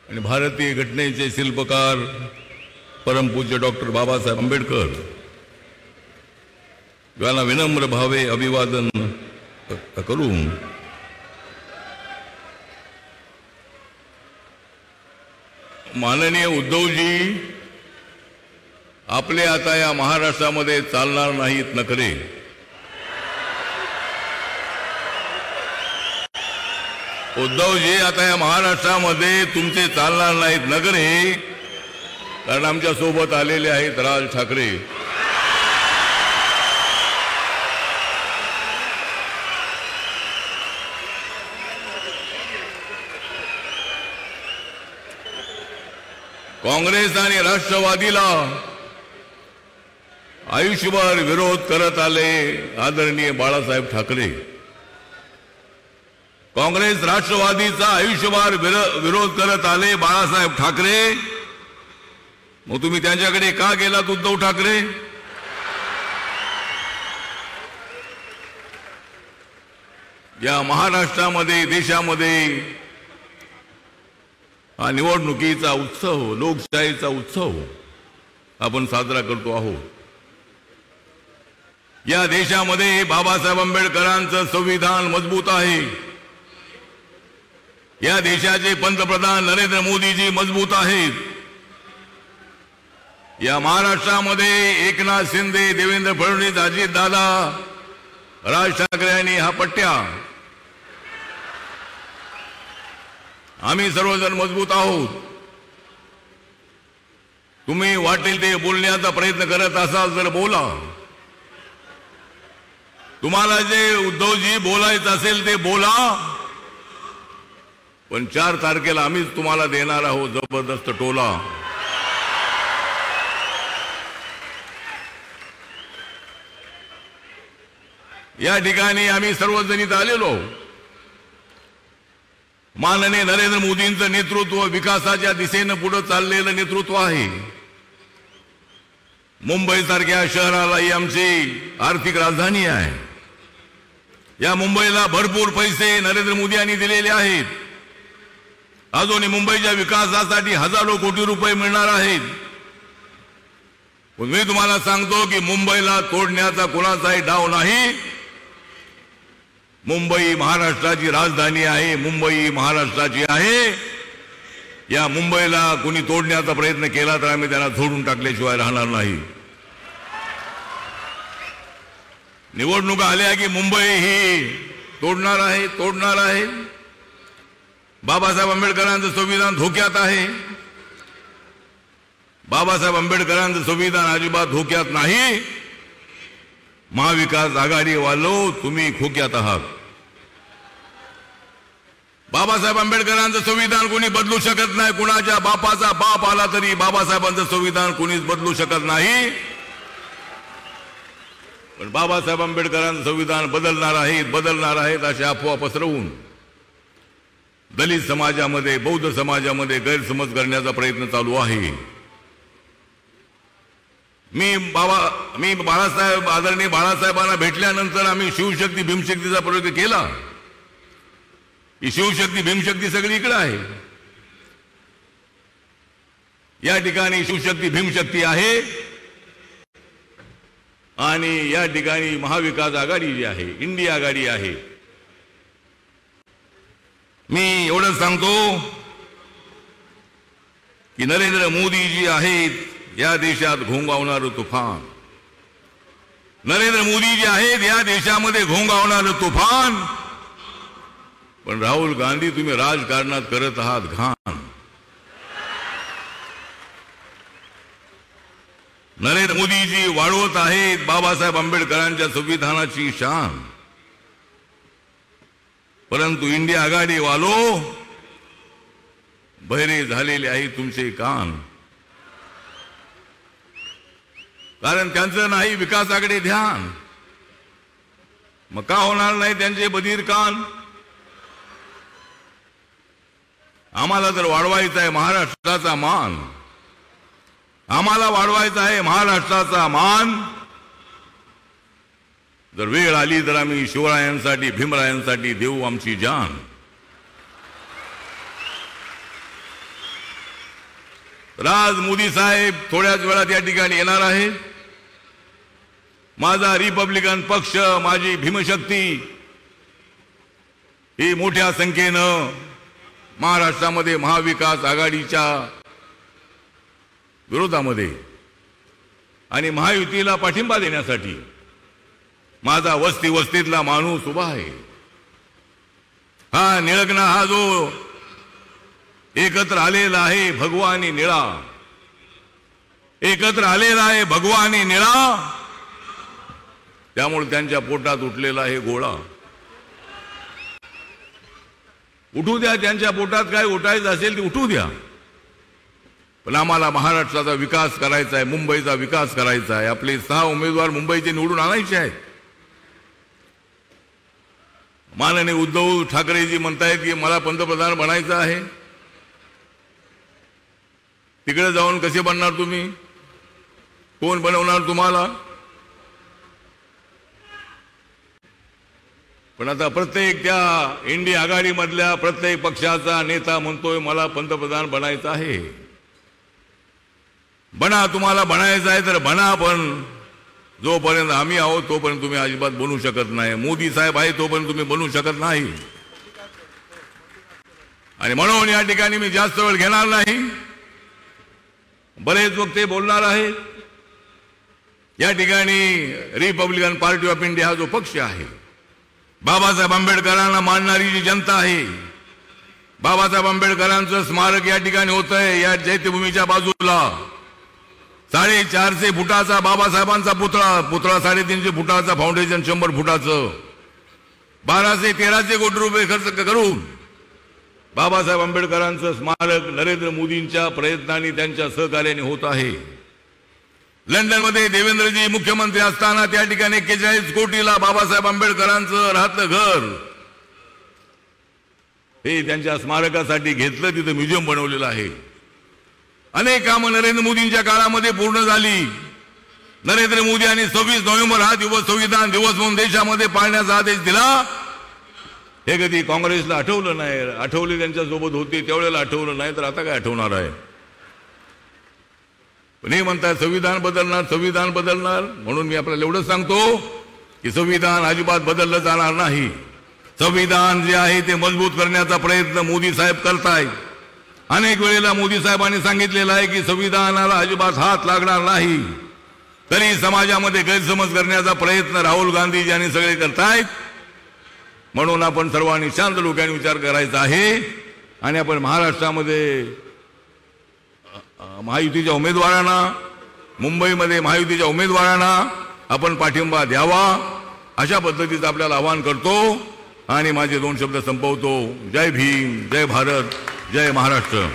आणि भारतीय घटनेचे शिल्पकार परमपूज्य डॉक्टर बाबासाहेब आंबेडकर यांना विनम्र भावे अभिवादन करून माननीय उद्धवजी, आपले आता या महाराष्ट्रामध्ये चालणार नाहीत नखरे. उद्धवजी, आता या महाराष्ट्रामध्ये तुमचे चालणार नाहीत नखरे, कारण आमच्या सोबत आलेले आहेत राज ठाकरे. काँग्रेस आणि राष्ट्रवादीला आयुष्यभर विरोध करत आले आदरणीय बाळासाहेब ठाकरे. काँग्रेस राष्ट्रवादीचा आयुष्यभर विरोध करत आले बाळासाहेब ठाकरे. मग तुम्ही त्यांच्याकडे का गेलात उद्धव ठाकरे? या महाराष्ट्रामध्ये, देशामध्ये हा निवडणुकीचा उत्सव, लोकशाहीचा उत्सव आपण साजरा करतो आहोत. या देशामध्ये बाबासाहेब आंबेडकरांचं संविधान मजबूत आहे. या देशाचे पंतप्रधान नरेंद्र मोदीजी मजबूत आहेत. या महाराष्ट्रामध्ये एकनाथ शिंदे, देवेंद्र फडणवीस, अजित दादा, राज ठाकरे यांनी हा पट्ट्या, आम्ही सर्वजण मजबूत आहोत. तुम्ही वाटेल ते बोलण्याचा प्रयत्न करत असाल तर बोला. तुम्हाला जे उद्धवजी बोलायचं असेल ते बोला, पण 4 तारखेला आम्हीच तुम्हाला देणार आहोत जबरदस्त टोला. या ठिकाणी आम्ही सर्वजण इथं आलेलो. माननीय नरेंद्र मोदींचं नेतृत्व, विकासाच्या दिशेनं पुढे चाललेलं नेतृत्व आहे. मुंबई सारख्या शहराला ही आमची आर्थिक राजधानी आहे. या मुंबईला भरपूर पैसे नरेंद्र मोदी यांनी दिलेले आहेत. अजूनही मुंबईच्या विकासासाठी हजारो कोटी रुपये मिळणार आहेत. मी तुम्हाला सांगतो की मुंबईला तोडण्याचा कोणाचाही डाव नाही. मुंबई महाराष्ट्राची राजधानी आहे. मुंबई महाराष्ट्राची आहे. या मुंबईला कोणी तोडण्याचा प्रयत्न केला तर आम्ही त्यांना सोडून टाकल्याशिवाय राहणार नाही. निवडणुका आल्या की मुंबई ही तोडणार आहे. बाबासाहेब आंबेडकरांचं संविधान धोक्यात आहे. बाबासाहेब आंबेडकरांचं संविधान अजिबात धोक्यात नाही. महाविकास आघाडी वालो, तुम्ही खोक्यात आहात. बाबासाहेब आंबेडकरांचं संविधान कोणी बदलू शकत नाही. कुणाच्या बापाचा बाप आला तरी बाबासाहेबांचं संविधान कोणीच बदलू शकत नाही. पण बाबासाहेब आंबेडकरांचं संविधान बदलणार आहेत अशी अफवा पसरवून दलित समाजामध्ये, बौद्ध समाजामध्ये गैरसमज करण्याचा प्रयत्न चालू आहे. मी बाळासाहेब, आदरणीय बाळासाहेबांना भेटल्यानंतर आम्ही शिवशक्ती भीमशक्तीचा प्रयोग केला. ही शिवशक्ती भीमशक्ती सगळी इकडे आहे. या ठिकाणी शिवशक्ती भीमशक्ती आहे आणि या ठिकाणी महाविकास आघाडी जी आहे, इंडिया आघाडी आहे. मी एवढं सांगतो की नरेंद्र मोदी जी आहेत या देशात घोंगावणारं तुफान. नरेंद्र मोदी जे आहेत या देशामध्ये घोंगावणारं तुफान. पण राहुल गांधी, तुम्ही राजकारणात करत आहात घाण. नरेंद्र मोदीजी वाढवत आहेत बाबासाहेब आंबेडकरांच्या संविधानाची शान. परंतु इंडिया आघाडी वालो बहिरे झालेले आहे तुमचे कान. कारण त्यांचं नाही विकासाकडे ध्यान. मग का होणार नाही त्यांचे बधीर कान? आम्हाला जर वाढवायचा आहे महाराष्ट्राचा मान, आम्हाला वाढवायचा आहे महाराष्ट्राचा मान, जर वेळ आली तर आम्ही शिवरायांसाठी, भीमरायांसाठी देऊ आमची जान. तर आज मोदी साहेब थोड्याच वेळात या ठिकाणी येणार आहे. माझा रिपब्लिकन पक्ष, माझी भीमशक्ती ही मोठ्या संख्येनं महाराष्ट्रामध्ये महाविकास आघाडीच्या विरोधामध्ये आणि महायुतीला पाठिंबा देण्यासाठी माझा वस्ती वस्तीतला माणूस उभा आहे. हा निळगणा, हा जो एकत्र आलेला आहे भगवानी निळा, एकत्र आलेला आहे भगवानी निळा, त्यामुळे त्यांच्या पोटात उठलेला आहे गोळा. उठू द्या, त्यांच्या पोटात काय उठायचं असेल ते उठू द्या, पण आम्हाला महाराष्ट्राचा विकास करायचा आहे, मुंबईचा विकास करायचा आहे. आपले 6 उमेदवार मुंबईचे निवडून आणायचे आहेत. माननीय उद्धव ठाकरेजी म्हणतायत की मला पंतप्रधान बनायचं आहे. तिकडे जाऊन कसे बनणार तुम्ही? कोण बनवणार तुम्हाला? पण आता प्रत्येक त्या इंडिया आघाडीमधल्या प्रत्येक पक्षाचा नेता म्हणतोय मला पंतप्रधान बनायचं आहे. बना, तुम्हाला बनायचं आहे तर बना, पण जोपर्यंत आम्ही आहोत तोपर्यंत तुम्ही अजिबात बनू शकत नाही. मोदी साहेब आहे तोपर्यंत तुम्ही बनू शकत नाही. आणि म्हणून या ठिकाणी मी जास्त वेळ घेणार नाही. बरेच वक्ते बोलणार आहेत. या ठिकाणी रिपब्लिकन पार्टी ऑफ इंडिया हा जो पक्ष आहे, बाबासाहेब आंबेडकरांना मानणारी जी जनता आहे, बाबासाहेब आंबेडकरांचं स्मारक या ठिकाणी होत आहे. या चैत्यभूमीच्या बाजूला 450 फुटाचा बाबासाहेबांचा पुतळा 350 फुटाचा, फाउंडेशन 100 फुटाचं, 1213 कोटी रुपये खर्च करून बाबासाहेब आंबेडकरांचं स्मारक नरेंद्र मोदींच्या प्रयत्नांनी, त्यांच्या सहकार्याने होत आहे. लंडनमध्ये देवेंद्रजी मुख्यमंत्री असताना त्या ठिकाणी 41 कोटीला बाबासाहेब आंबेडकरांचं राहतं घर हे त्यांच्या स्मारकासाठी घेतलं. तिथं म्युझियम बनवलेलं आहे. अनेक कामं नरेंद्र मोदींच्या काळामध्ये पूर्ण झाली. नरेंद्र मोदी यांनी 26 नोव्हेंबर हा दिवस संविधान दिवस म्हणून देशामध्ये पाळण्याचा आदेश दिला. हे कधी काँग्रेसला आठवलं नाही. आठवले त्यांच्या सोबत होते त्यावेळेला आठवलं नाही, तर आता काय आठवणार आहे? पण हे म्हणतात संविधान बदलणार, संविधान बदलणार. म्हणून मी आपल्याला एवढंच सांगतो की संविधान अजिबात बदललं जाणार नाही. संविधान जे आहे ते मजबूत करण्याचा प्रयत्न मोदी साहेब करतायत. अनेक वेळेला मोदी साहेबांनी सांगितलेलं आहे की संविधानाला अजिबात हात लागणार नाही. तरी समाजामध्ये गैरसमज करण्याचा प्रयत्न राहुल गांधी यांनी सगळे करतायत. म्हणून आपण सर्वांनी शांत डोक्याने विचार करायचा आहे आणि आपण महाराष्ट्रामध्ये महायुतीच्या उमेदवारांना, मुंबईमध्ये महायुतीच्या उमेदवारांना आपण पाठिंबा द्यावा, अशा पद्धतीचं आपल्याला आवाहन करतो आणि माझे 2 शब्द संपवतो. जय भीम, जय भारत, जय महाराष्ट्र.